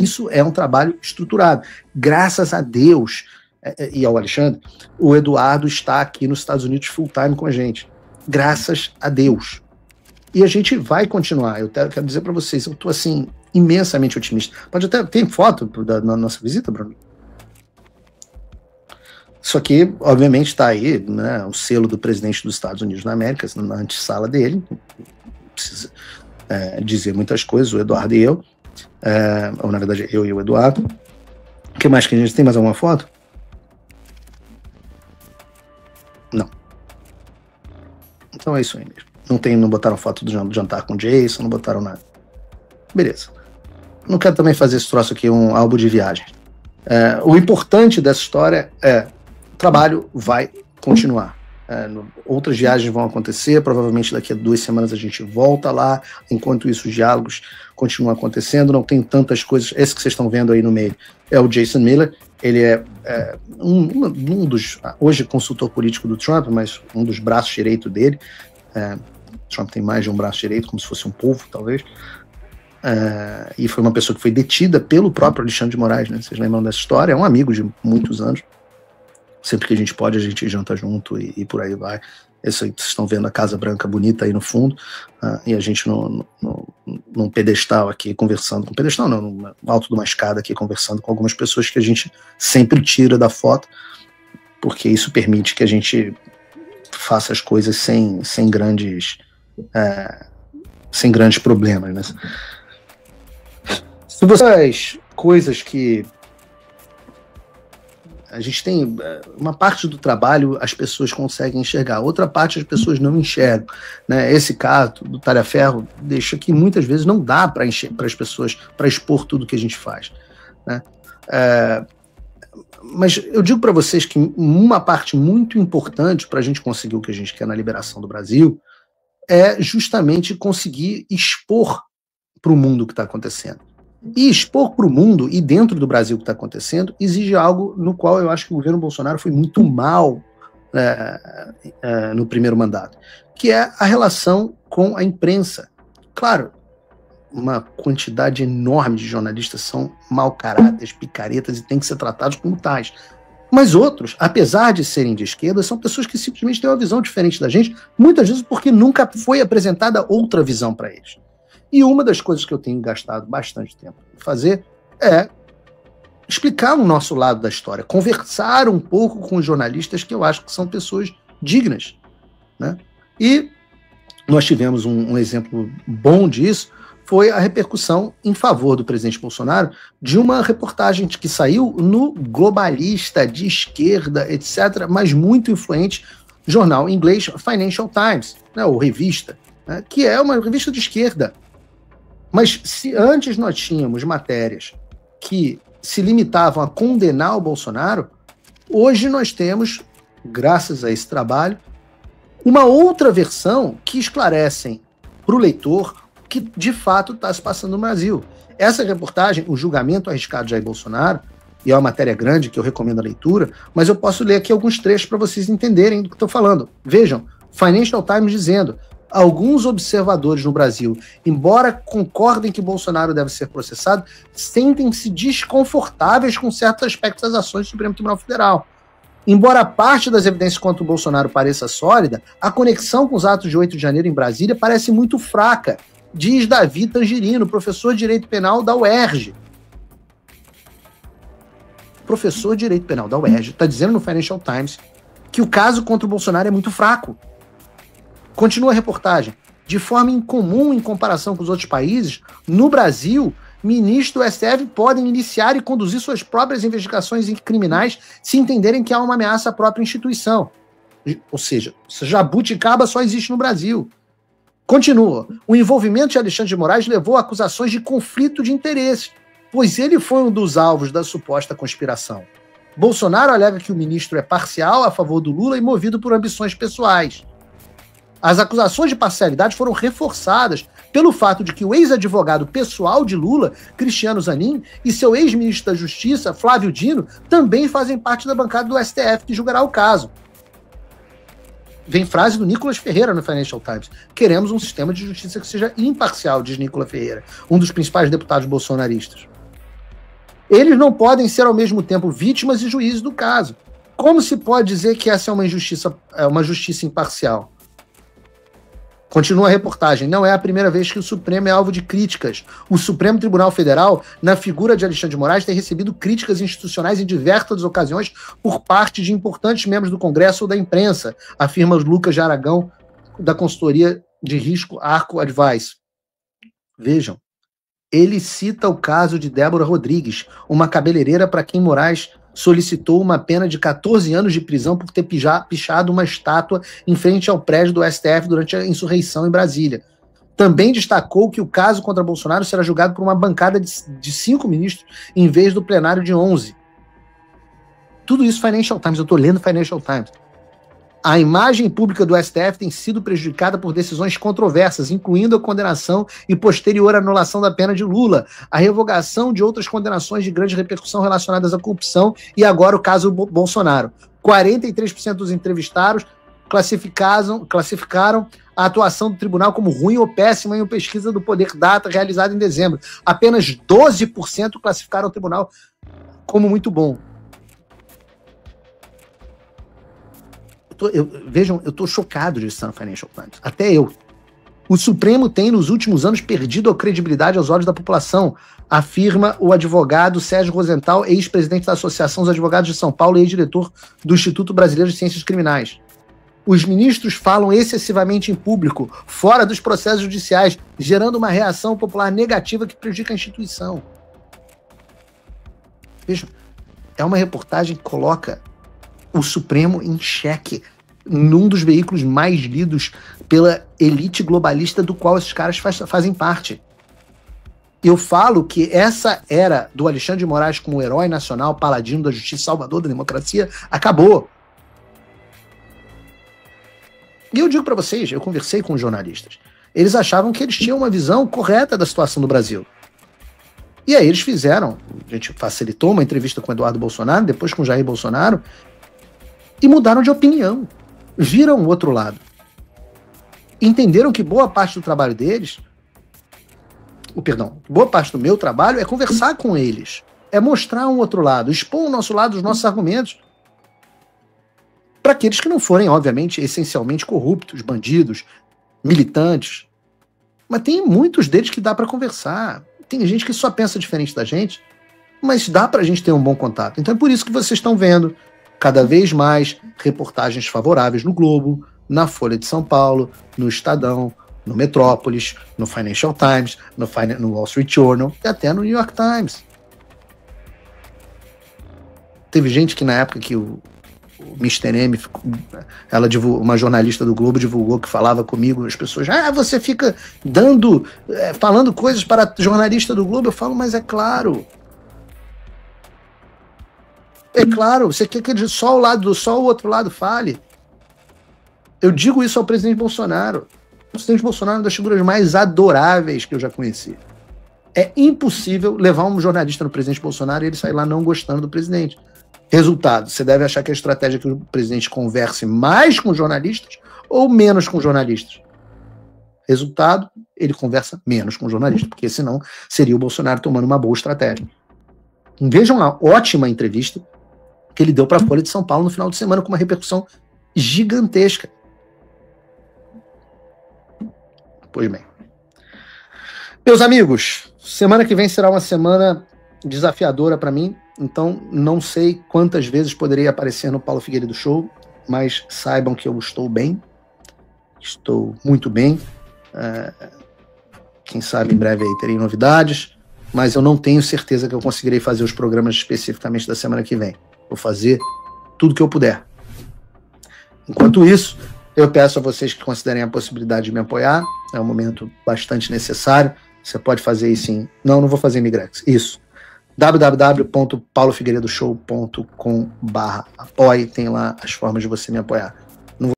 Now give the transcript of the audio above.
Isso é um trabalho estruturado. Graças a Deus, e ao Alexandre, o Eduardo está aqui nos Estados Unidos full time com a gente. Graças a Deus. E a gente vai continuar. Eu quero dizer para vocês, eu estou assim, imensamente otimista. Pode até ter foto da nossa visita, Bruno? Isso aqui, obviamente, está aí, né, o selo do presidente dos Estados Unidos da América, na antessala dele. Não precisa dizer muitas coisas, o Eduardo e eu. Ou, na verdade, eu e o Eduardo. O que mais que a gente tem? Mais alguma foto? Não. Então é isso aí mesmo. Não botaram foto do jantar com o Jason, não botaram nada. Beleza. Não quero também fazer esse troço aqui um álbum de viagem. O importante dessa história é o trabalho vai continuar. Outras viagens vão acontecer, provavelmente daqui a 2 semanas a gente volta lá, enquanto isso os diálogos continuam acontecendo, não tem tantas coisas. Esse que vocês estão vendo aí no meio é o Jason Miller, ele é um dos, hoje consultor político do Trump, mas um dos braços direitos dele. Trump tem mais de um braço direito, como se fosse um polvo, talvez. E foi uma pessoa que foi detida pelo próprio Alexandre de Moraes, né? Vocês lembram dessa história? É um amigo de muitos anos. Sempre que a gente pode, a gente janta junto e por aí vai. Esse aí, vocês estão vendo a Casa Branca bonita aí no fundo, e a gente num pedestal aqui conversando, com pedestal não, no alto de uma escada aqui conversando com algumas pessoas que a gente sempre tira da foto, porque isso permite que a gente faça as coisas sem grandes problemas, né? Se vocês coisas que a gente tem uma parte do trabalho as pessoas conseguem enxergar, outra parte as pessoas não enxergam, né? Esse caso do talha-ferro deixa que muitas vezes não dá para as pessoas para expor tudo que a gente faz, né? Mas eu digo para vocês que uma parte muito importante para a gente conseguir o que a gente quer na liberação do Brasil é justamente conseguir expor para o mundo o que está acontecendo. E expor para o mundo e dentro do Brasil o que está acontecendo exige algo no qual eu acho que o governo Bolsonaro foi muito mal no primeiro mandato, que é a relação com a imprensa. Claro, uma quantidade enorme de jornalistas são mau caráteres, picaretas e têm que ser tratados como tais. Mas outros, apesar de serem de esquerda, são pessoas que simplesmente têm uma visão diferente da gente, muitas vezes porque nunca foi apresentada outra visão para eles. E uma das coisas que eu tenho gastado bastante tempo em fazer é explicar o nosso lado da história, conversar um pouco com os jornalistas que eu acho que são pessoas dignas, né? E nós tivemos um exemplo bom disso, foi a repercussão em favor do presidente Bolsonaro de uma reportagem que saiu no Globalista, de esquerda, etc., mas muito influente jornal inglês Financial Times, né, ou revista, né, que é uma revista de esquerda. Mas se antes nós tínhamos matérias que se limitavam a condenar o Bolsonaro, hoje nós temos, graças a esse trabalho, uma outra versão que esclarecem para o leitor que de fato está se passando no Brasil. Essa reportagem, o julgamento arriscado de Jair Bolsonaro, e é uma matéria grande que eu recomendo a leitura, mas eu posso ler aqui alguns trechos para vocês entenderem do que estou falando. Vejam, Financial Times dizendo: alguns observadores no Brasil, embora concordem que Bolsonaro deve ser processado, sentem-se desconfortáveis com certos aspectos das ações do Supremo Tribunal Federal. Embora parte das evidências contra o Bolsonaro pareça sólida, a conexão com os atos de 8 de janeiro em Brasília parece muito fraca, diz Davi Tangerino, professor de Direito Penal da UERJ. Professor de Direito Penal da UERJ está dizendo no Financial Times que o caso contra o Bolsonaro é muito fraco. Continua a reportagem. De forma incomum em comparação com os outros países, no Brasil, ministros do STF podem iniciar e conduzir suas próprias investigações criminais se entenderem que há uma ameaça à própria instituição. Ou seja, jabuticaba só existe no Brasil. Continua. O envolvimento de Alexandre de Moraes levou a acusações de conflito de interesse, pois ele foi um dos alvos da suposta conspiração. Bolsonaro alega que o ministro é parcial a favor do Lula e movido por ambições pessoais. As acusações de parcialidade foram reforçadas pelo fato de que o ex-advogado pessoal de Lula, Cristiano Zanin, e seu ex-ministro da Justiça, Flávio Dino, também fazem parte da bancada do STF que julgará o caso. Vem frase do Nicolas Ferreira no Financial Times. Queremos um sistema de justiça que seja imparcial, diz Nicolas Ferreira, um dos principais deputados bolsonaristas. Eles não podem ser ao mesmo tempo vítimas e juízes do caso. Como se pode dizer que essa é uma justiça imparcial? Continua a reportagem. Não é a primeira vez que o Supremo é alvo de críticas. O Supremo Tribunal Federal, na figura de Alexandre de Moraes, tem recebido críticas institucionais em diversas ocasiões por parte de importantes membros do Congresso ou da imprensa, afirma Lucas de Aragão, da consultoria de risco Arco Advice. Vejam, ele cita o caso de Débora Rodrigues, uma cabeleireira para quem Moraes solicitou uma pena de 14 anos de prisão por ter pichado uma estátua em frente ao prédio do STF durante a insurreição em Brasília. Também destacou que o caso contra Bolsonaro será julgado por uma bancada de 5 ministros, em vez do plenário de 11. Tudo isso Financial Times, eu estou lendo Financial Times. A imagem pública do STF tem sido prejudicada por decisões controversas, incluindo a condenação e posterior anulação da pena de Lula, a revogação de outras condenações de grande repercussão relacionadas à corrupção e agora o caso Bolsonaro. 43% dos entrevistados classificaram a atuação do tribunal como ruim ou péssima em uma pesquisa do Poder Data realizada em dezembro. Apenas 12% classificaram o tribunal como muito bom. Vejam, eu estou chocado de estar no Financial Times. Até eu. O Supremo tem, nos últimos anos, perdido a credibilidade aos olhos da população, afirma o advogado Sérgio Rosenthal, ex-presidente da Associação dos Advogados de São Paulo e ex-diretor do Instituto Brasileiro de Ciências Criminais. Os ministros falam excessivamente em público, fora dos processos judiciais, gerando uma reação popular negativa que prejudica a instituição. Vejam, é uma reportagem que coloca o Supremo em xeque, num dos veículos mais lidos pela elite globalista do qual esses caras fazem parte. Eu falo que essa era do Alexandre de Moraes como herói nacional, paladino da justiça, salvador da democracia, acabou. E eu digo para vocês, eu conversei com os jornalistas, eles achavam que eles tinham uma visão correta da situação do Brasil. E aí eles fizeram, a gente facilitou uma entrevista com o Eduardo Bolsonaro, depois com o Jair Bolsonaro, e mudaram de opinião, viram o outro lado. Entenderam que boa parte do trabalho deles, boa parte do meu trabalho é conversar com eles, é mostrar um outro lado, expor o nosso lado, os nossos argumentos, para aqueles que não forem, obviamente, essencialmente corruptos, bandidos, militantes. Mas tem muitos deles que dá para conversar. Tem gente que só pensa diferente da gente, mas dá para a gente ter um bom contato. Então é por isso que vocês estão vendo cada vez mais reportagens favoráveis no Globo, na Folha de São Paulo, no Estadão, no Metrópolis, no Financial Times, no Wall Street Journal e até no New York Times. Teve gente que na época que o Mr. M, uma jornalista do Globo divulgou que falava comigo, as pessoas, você fica falando coisas para jornalista do Globo. Eu falo, mas é claro. É claro, você quer que só o outro lado fale? Eu digo isso ao presidente Bolsonaro. O presidente Bolsonaro é uma das figuras mais adoráveis que eu já conheci. É impossível levar um jornalista no presidente Bolsonaro e ele sair lá não gostando do presidente. Resultado, você deve achar que a estratégia é que o presidente converse mais com jornalistas ou menos com jornalistas. Resultado, ele conversa menos com jornalistas, porque senão seria o Bolsonaro tomando uma boa estratégia. Vejam a ótima entrevista que ele deu para a Folha de São Paulo no final de semana, com uma repercussão gigantesca. Pois bem. Meus amigos, semana que vem será uma semana desafiadora para mim, então não sei quantas vezes poderei aparecer no Paulo Figueiredo Show, mas saibam que eu estou bem, estou muito bem. Quem sabe em breve aí terei novidades, mas eu não tenho certeza que eu conseguirei fazer os programas especificamente da semana que vem. Vou fazer tudo que eu puder. Enquanto isso, eu peço a vocês que considerem a possibilidade de me apoiar. É um momento bastante necessário. Você pode fazer isso em... Não vou fazer Imigrex. Isso. www.paulofigueiredoshow.com/apoie. Tem lá as formas de você me apoiar.